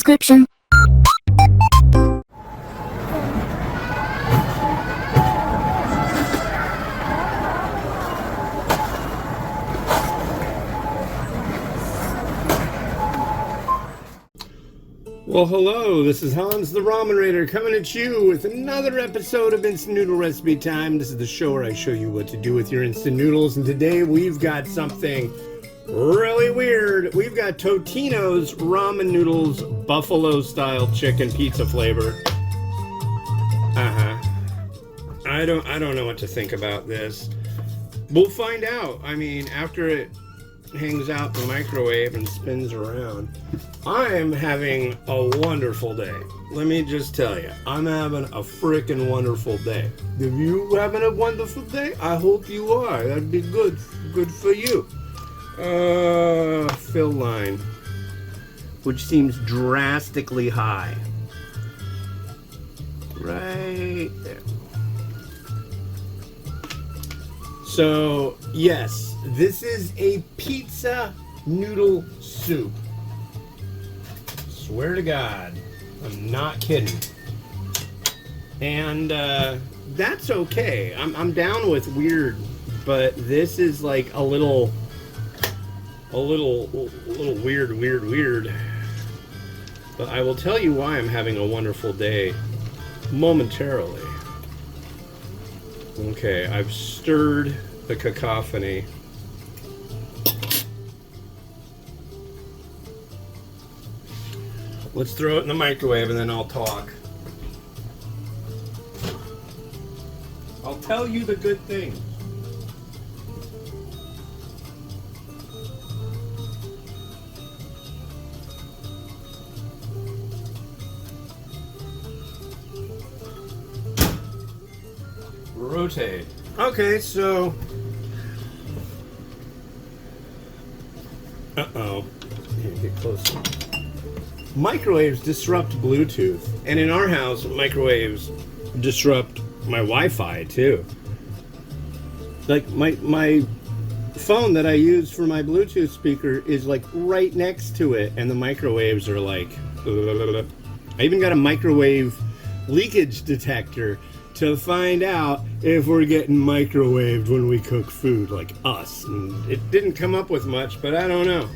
description. Well, hello, this is Hans the Ramen Raider coming at you with another episode of Instant Noodle Recipe Time. This is the show where I show you what to do with your instant noodles, and today we've got something really weird. We've got Totino's ramen noodles, buffalo-style chicken pizza flavor. I don't know what to think about this. We'll find out. I mean, after it hangs out in the microwave and spins around. I'm having a wonderful day. Let me just tell you, I'm having a freaking wonderful day. If you having a wonderful day, I hope you are. That'd be good. Good for you. Fill line, which seems drastically high. Right there. So, yes, this is a pizza noodle soup. Swear to God, I'm not kidding. And that's okay. I'm down with weird, but this is like a little weird. But I will tell you why I'm having a wonderful day momentarily. Okay, I've stirred the cacophony. Let's throw it in the microwave and then I'll talk. I'll tell you the good things. Rotate. Okay, so... Uh-oh. Here, get closer. Microwaves disrupt Bluetooth. And in our house, microwaves disrupt my Wi-Fi, too. Like, my phone that I use for my Bluetooth speaker is, like, right next to it. And the microwaves are, like... I even got a microwave leakage detector to find out if we're getting microwaved when we cook food, like us. And it didn't come up with much, but I don't know.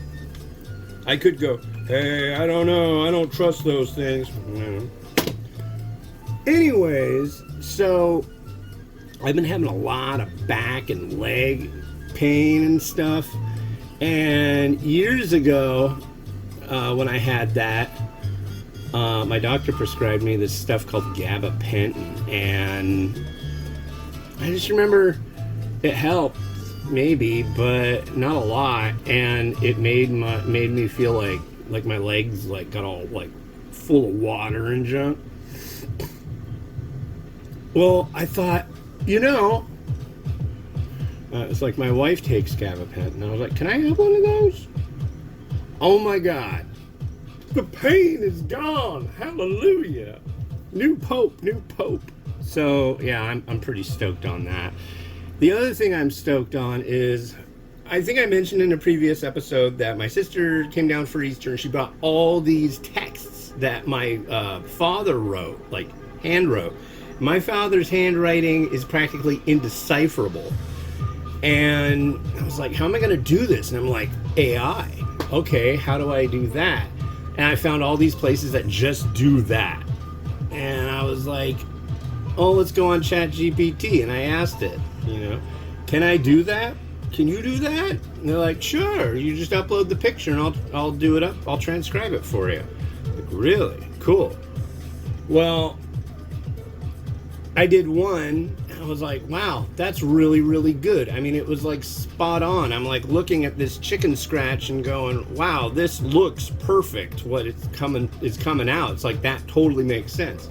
I could go, hey, I don't know, I don't trust those things. Anyways, so I've been having a lot of back and leg pain and stuff. And years ago, when I had that, my doctor prescribed me this stuff called gabapentin, and I just remember it helped, maybe, but not a lot, and it made me feel like my legs like got all like full of water and junk. Well, I thought, it's like my wife takes gabapentin, and I was like, can I have one of those? Oh my God. The pain is gone. Hallelujah. New pope. So, yeah, I'm pretty stoked on that. The other thing I'm stoked on is, I think I mentioned in a previous episode that my sister came down for Easter and she brought all these texts that my father wrote, like hand wrote. My father's handwriting is practically indecipherable. And I was like, how am I going to do this? And I'm like, AI. Okay, how do I do that? And I found all these places that just do that. And I was like, oh, let's go on ChatGPT. And I asked it, can I do that? Can you do that? And they're like, sure. You just upload the picture and I'll do it up. I'll transcribe it for you. Like, really? Cool. Well, I did one. I was like, wow, that's really, really good. I mean, it was like spot on. I'm like looking at this chicken scratch and going, wow, this looks perfect. What is coming out. It's like, that totally makes sense.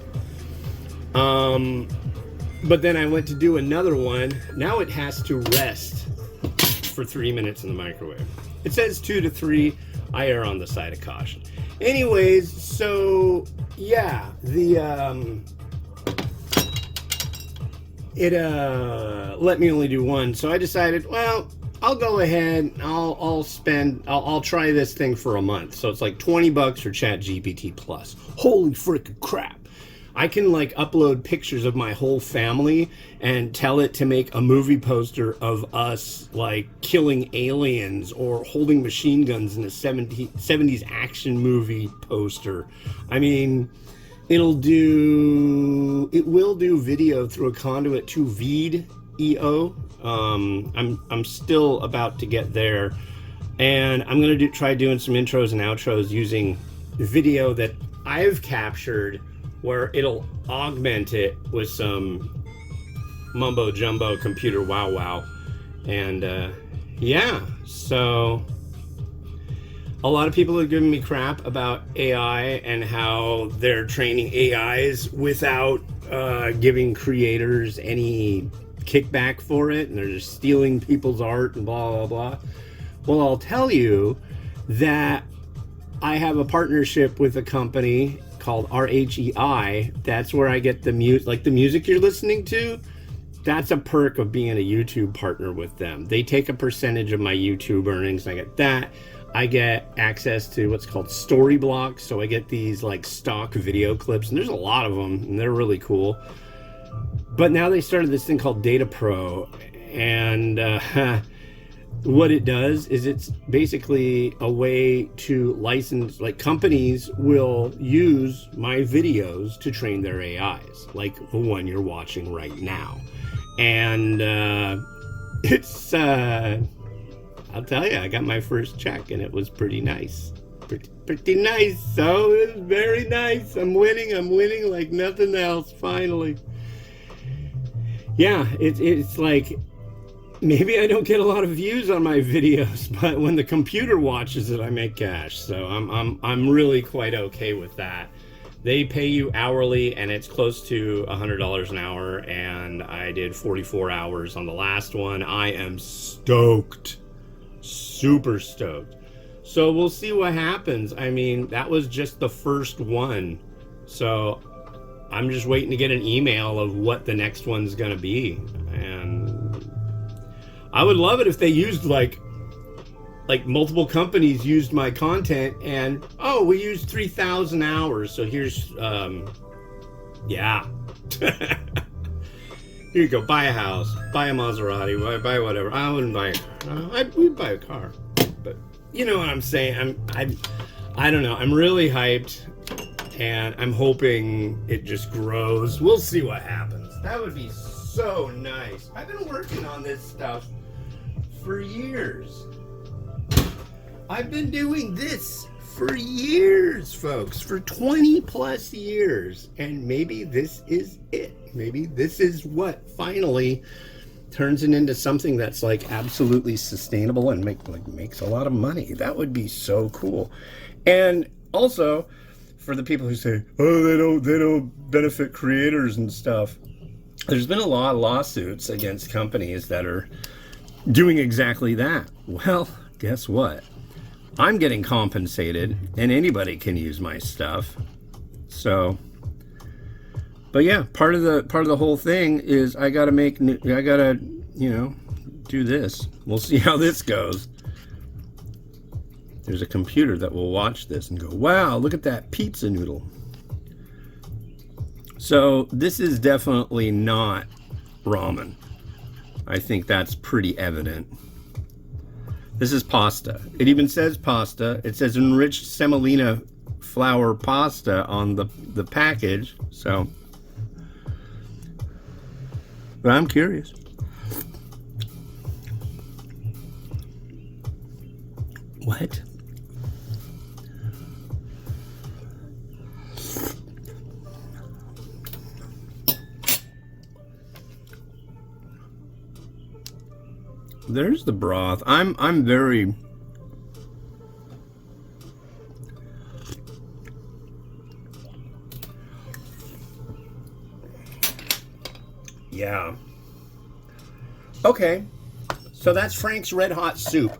But then I went to do another one. Now it has to rest for 3 minutes in the microwave. It says 2 to 3. I err on the side of caution. Anyways, so yeah, it let me only do one, so I decided, well, I'll go ahead. I'll try this thing for a month. So it's like $20 for ChatGPT Plus. Holy freaking crap! I can like upload pictures of my whole family and tell it to make a movie poster of us like killing aliens or holding machine guns in a 70s action movie poster. I mean, it will do video through a conduit to VEED.io. I'm still about to get there, and I'm gonna try doing some intros and outros using video that I've captured, where it'll augment it with some mumbo jumbo computer wow. And yeah, so a lot of people are giving me crap about AI and how they're training AIs without giving creators any kickback for it, and they're just stealing people's art and blah blah blah. Well, I'll tell you that I have a partnership with a company called RHEI. That's where I get the music, like the music you're listening to. That's a perk of being a YouTube partner with them. They take a percentage of my YouTube earnings. I get that. I get access to what's called story blocks. So I get these like stock video clips, and there's a lot of them, and they're really cool. But now they started this thing called Data Pro, and what it does is it's basically a way to license, like companies will use my videos to train their AIs, like the one you're watching right now. And it's, I'll tell you, I got my first check and it was pretty nice. Pretty nice. So it was very nice. I'm winning like nothing else, finally. Yeah, it's like, maybe I don't get a lot of views on my videos, but when the computer watches it, I make cash. So I'm really quite okay with that. They pay you hourly, and it's close to $100 an hour, and I did 44 hours on the last one. I am stoked, super stoked. So we'll see what happens. I mean, that was just the first one, so I'm just waiting to get an email of what the next one's gonna be. And I would love it if they used like multiple companies used my content, and oh, we used 3,000 hours, so here's yeah. Here you go, buy a house, buy a Maserati, buy whatever. I wouldn't buy a car. We'd buy a car, but you know what I'm saying. I don't know. I'm really hyped, and I'm hoping it just grows. We'll see what happens. That would be so nice. I've been working on this stuff for years. I've been doing this for years, folks, for 20 plus years, and maybe this is it. Maybe this is what finally turns it into something that's like absolutely sustainable and makes a lot of money. That would be so cool. And also, for the people who say, oh, they don't benefit creators and stuff, there's been a lot of lawsuits against companies that are doing exactly that. Well, guess what? I'm getting compensated, and anybody can use my stuff. So, but yeah, part of the whole thing is I gotta do this. We'll see how this goes. There's a computer that will watch this and go, wow, look at that pizza noodle. So this is definitely not ramen. I think that's pretty evident. This is pasta. It even says pasta. It says enriched semolina flour pasta on the package. So, but I'm curious. What? There's the broth. I'm very yeah. Okay. So that's Frank's Red Hot Soup.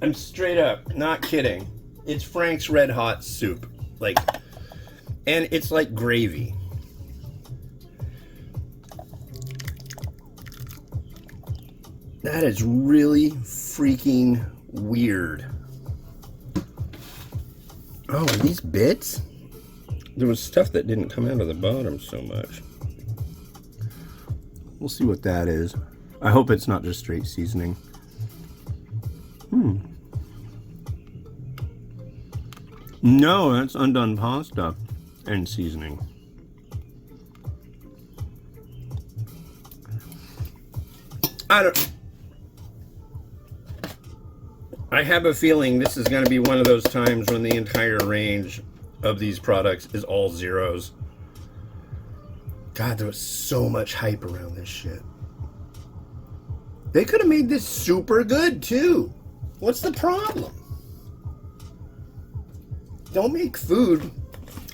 I'm straight up not kidding. It's Frank's Red Hot Soup. Like, and it's like gravy. That is really freaking weird. Oh, are these bits? There was stuff that didn't come out of the bottom so much. We'll see what that is. I hope it's not just straight seasoning. No, that's undone pasta and seasoning. I have a feeling this is going to be one of those times when the entire range of these products is all zeros. God, there was so much hype around this shit. They could have made this super good too. What's the problem? Don't make food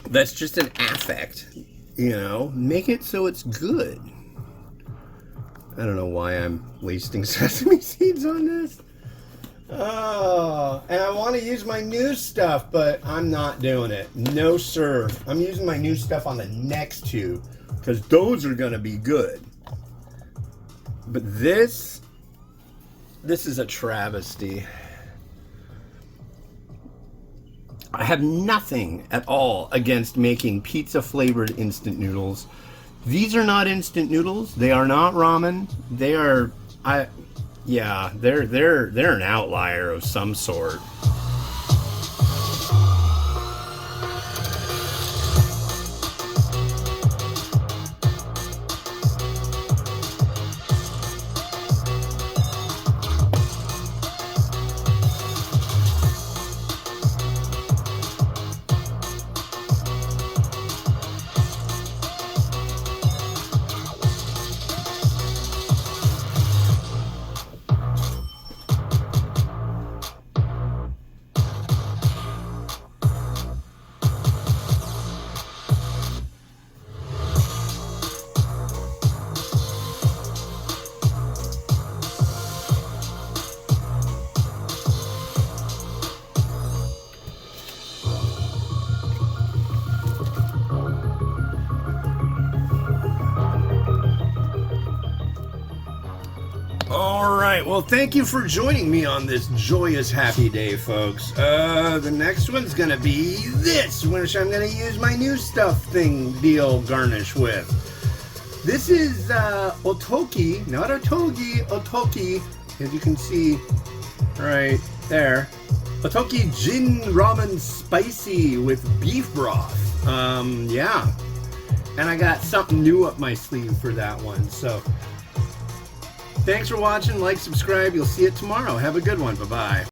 that's just an affect, you know? Make it so it's good. I don't know why I'm wasting sesame seeds on this. Oh, and I want to use my new stuff, but I'm not doing it. No, sir. I'm using my new stuff on the next two, because those are going to be good. But this is a travesty. I have nothing at all against making pizza-flavored instant noodles. These are not instant noodles. They are not ramen. They are... Yeah, they're an outlier of some sort. Alright, well thank you for joining me on this joyous happy day, folks. The next one's gonna be this, which I'm gonna use my new stuff thing deal garnish with. This is otogi, not otogi, otogi, as you can see right there. Otogi Jin Ramen Spicy with beef broth. Yeah. And I got something new up my sleeve for that one, so... Thanks for watching. Like, subscribe. You'll see it tomorrow. Have a good one. Bye-bye.